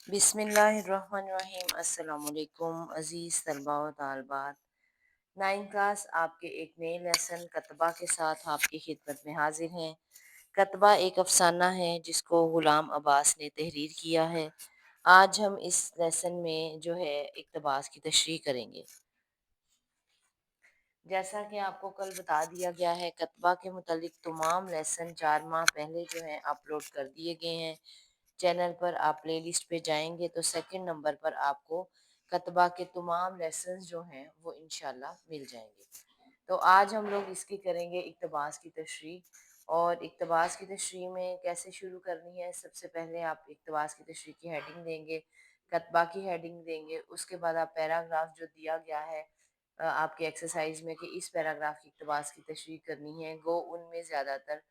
बिस्मिल्लाहिर्रहमानिर्रहीम। अस्सलाम वालेकुम अज़ीज़ तलबा व तालबात। 9 क्लास आपके एक नए लेसन कतबा के साथ आपकी खिदमत में हाजिर हैं। कतबा एक अफसाना है जिसको ग़ुलाम अब्बास ने तहरीर किया है। आज हम इस लेसन में जो है इक़्तिबास की तशरीह करेंगे। जैसा कि आपको कल बता दिया गया है, कतबा के मुतालिक तमाम लेसन 4 माह पहले जो है अपलोड कर दिए गए हैं। चैनल पर आप प्लेलिस्ट पे जाएंगे तो सेकंड नंबर पर आपको कतबा के तमाम लेसन्स जो हैं वो इंशाल्लाह मिल जाएंगे। तो आज हम लोग इसकी करेंगे इक़्तिबास की तशरीह। और इक़्तिबास की तशरीह में कैसे शुरू करनी है, सबसे पहले आप इक़्तिबास की तशरीह की हेडिंग देंगे, कतबा की हेडिंग देंगे। उसके बाद आप पैराग्राफ जो दिया गया है आपके एक्सरसाइज में कि इस पैराग्राफ की इक़्तिबास की तशरीह करनी है, गो उनमें ज़्यादातर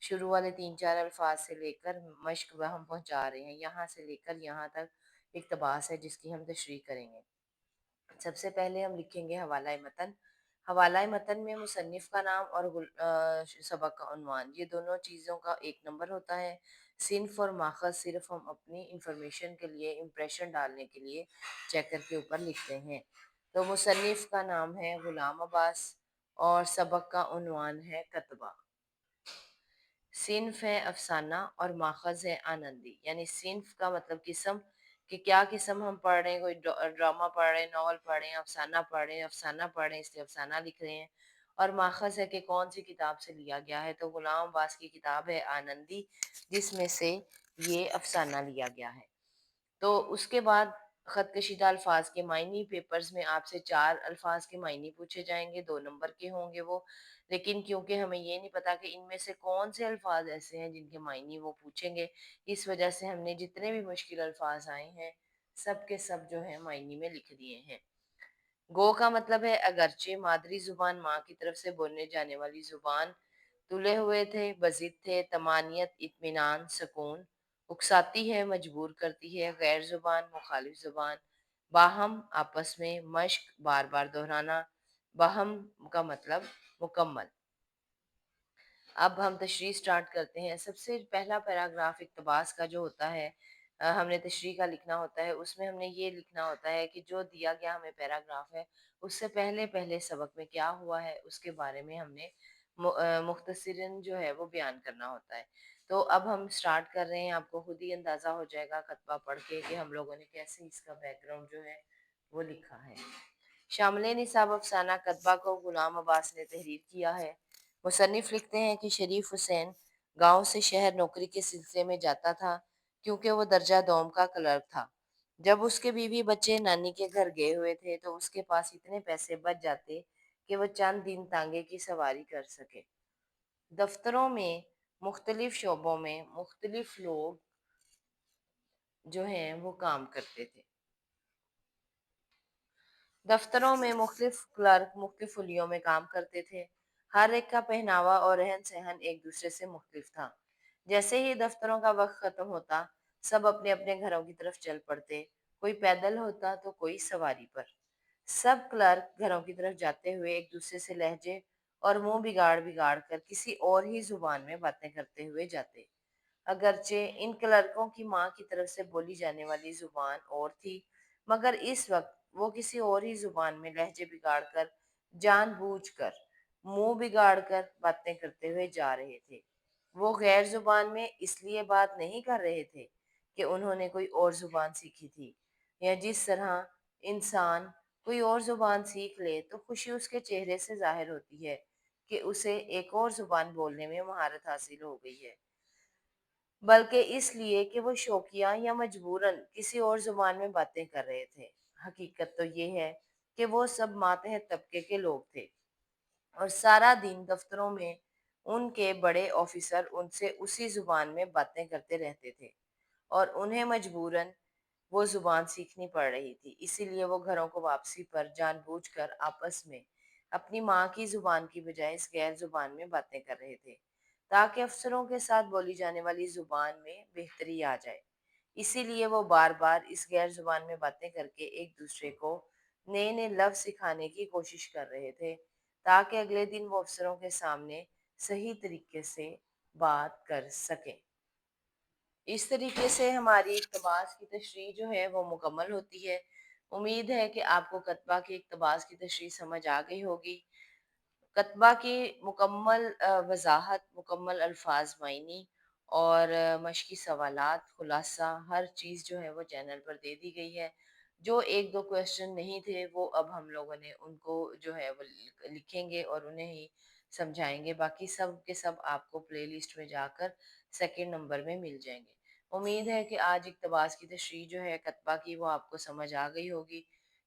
शुरू वाले 3-4 अल्फाज से लेकर मश्क वह हम पहुँचा रहे हैं, यहाँ से लेकर यहाँ तक इक़्तिबास है जिसकी हम तशरीह करेंगे। सबसे पहले हम लिखेंगे हवाला मतन। हवाला मतन में मुसन्निफ़ का नाम और सबक का उन्वान, ये दोनों चीज़ों का एक नंबर होता है। सिन्फ़ और माख़ज़ सिर्फ हम अपनी इंफॉर्मेशन के लिए, इम्प्रेशन डालने के लिए चेकर के ऊपर लिखते हैं। तो मुसन्निफ़ का नाम है ग़ुलाम अब्बास और सबक का उन्वान है कतबा। सिन्फ है अफसाना और माखज़ है आनंदी। यानी सिन्फ का मतलब किस्म, कि क्या किस्म हम पढ़ रहे हैं, कोई ड्रामा पढ़ रहे हैं, नावल पढ़ रहे हैं, अफसाना पढ़ रहे हैं, अफसाना पढ़ रहे हैं इसलिए अफसाना लिख रहे हैं। और माखज़ है कि कौन सी किताब से लिया गया है, तो गुलाम अब्बास की किताब है आनंदी जिसमें से ये अफसाना लिया गया है। तो उसके बाद ख़त कशीदा अल्फाज के मायनी पेपर्स में आपसे 4 अल्फाज के मायनी पूछे जाएंगे, 2 नंबर के होंगे वो। लेकिन क्योंकि हमें ये नहीं पता कि इनमें से कौन से अल्फाज ऐसे हैं जिनके मायनी वो पूछेंगे, इस वजह से हमने जितने भी मुश्किल अल्फाज आए हैं सब के सब जो है मायनी में लिख दिए हैं। गो का मतलब है अगरचे, मादरी जुबान माँ की तरफ से बोलने जाने वाली जुबान। तुले हुए थे, बज़िद थे, तमानियत, इत्मीनान, सकून। उकसाती है, मजबूर करती है, गैर ज़ुबान, मुखालिफ ज़ुबान। बाहम, आपस में, मश्क, बार बार दोहराना। बाहम का मतलब मुकम्मल। अब हम तशरीह स्टार्ट करते हैं। सबसे पहला पैराग्राफ इक़्तिबास का जो होता है, हमने तशरीह का लिखना होता है, उसमें हमने ये लिखना होता है कि जो दिया गया हमें पैराग्राफ है उससे पहले पहले सबक में क्या हुआ है उसके बारे में हमने मुख्तसरन जो है वो बयान करना होता है। तो अब हम स्टार्ट कर रहे हैं, आपको खुद ही अंदाज़ा हो जाएगा खतबा पढ़ के कि हम लोगों ने कैसे इसका बैकग्राउंड जो है वो लिखा है। शामिल निसाब अफसाना कतबा को गुलाम अब्बास ने तहरीर किया है। मुसन्निफ लिखते हैं कि शरीफ हुसैन गांव से शहर नौकरी के सिलसिले में जाता था, क्योंकि वो दर्जा दोम का क्लर्क था। जब उसके बीवी बच्चे नानी के घर गए हुए थे तो उसके पास इतने पैसे बच जाते कि वो चंद दिन तांगे की सवारी कर सके। दफ्तरों में मुख्तलिफ शोबों में मुख्तलिफ लोग जो हैं वो काम करते थे। दफ्तरों में मुख्तलिफ क्लर्क मुख्तलिफ हुलियों में काम करते थे। हर एक का पहनावा और रहन सहन एक दूसरे से मुख्तलिफ था। जैसे ही दफ्तरों का वक्त खत्म होता, सब अपने अपने घरों की तरफ चल पड़ते। कोई पैदल होता तो कोई सवारी पर। सब क्लर्क घरों की तरफ जाते हुए एक दूसरे से लहजे और मुंह बिगाड़ बिगाड़ कर किसी और ही जुबान में बातें करते हुए जाते। अगरचे इन क्लर्कों की माँ की तरफ से बोली जाने वाली जुबान और थी, मगर इस वक्त वो किसी और ही जुबान में लहजे बिगाड़ कर, जानबूझकर मुंह बिगाड़ कर बातें करते हुए जा रहे थे। वो गैर जुबान में इसलिए बात नहीं कर रहे थे कि उन्होंने कोई और जुबान सीखी थी, या जिस तरह इंसान कोई और जुबान सीख ले तो खुशी उसके चेहरे से जाहिर होती है कि उसे एक और जुबान बोलने में महारत हासिल हो गई है, बल्कि इसलिए कि वो शौकिया या मजबूरन किसी और जुबान में बातें कर रहे थे। हकीकत तो ये है कि वो सब मातहत तबके के लोग थे और सारा दिन दफ्तरों में उनके बड़े ऑफिसर उनसे उसी जुबान में बातें करते रहते थे और उन्हें मजबूरन वो जुबान सीखनी पड़ रही थी। इसीलिए वो घरों को वापसी पर जानबूझकर आपस में अपनी माँ की जुबान की बजाय इस गैर जुबान में बातें कर रहे थे, ताकि अफसरों के साथ बोली जाने वाली जुबान में बेहतरी आ जाए। इसीलिए वो बार बार इस गैर जुबान में बातें करके एक दूसरे को नए नए लफ्ज सिखाने की कोशिश कर रहे थे, ताकि अगले दिन वो अफसरों के सामने सही तरीके से बात कर सकें। اس طریقے سے ہماری اقتباس کی تشریح جو ہے وہ مکمل ہوتی ہے۔ امید ہے کہ آپ کو کتبہ کی اقتباس کی تشریح سمجھ آ گئی ہوگی۔ کتبہ کی مکمل وضاحت، مکمل الفاظ معنی اور مشقی سوالات، خلاصہ ہر چیز جو ہے وہ چینل پر دے دی گئی ہے۔ جو ایک دو کویسچن نہیں تھے وہ اب ہم لوگوں نے ان کو جو ہے وہ لکھیں گے اور انہیں ہی سمجھائیں گے، باقی سب کے سب آپ کو پلے لسٹ میں جا کر سیکنڈ نمبر میں مل جائیں گے۔ امید ہے کہ آج اقتباس کی تشریح جو ہے کتبہ کی وہ آپ کو سمجھ آ گئی ہوگی۔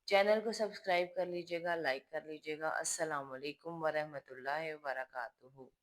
چینل کو سبسکرائب کر لیجئے گا، لائک کر لیجئے گا۔ السلام علیکم ورحمۃ اللہ وبرکاتہ۔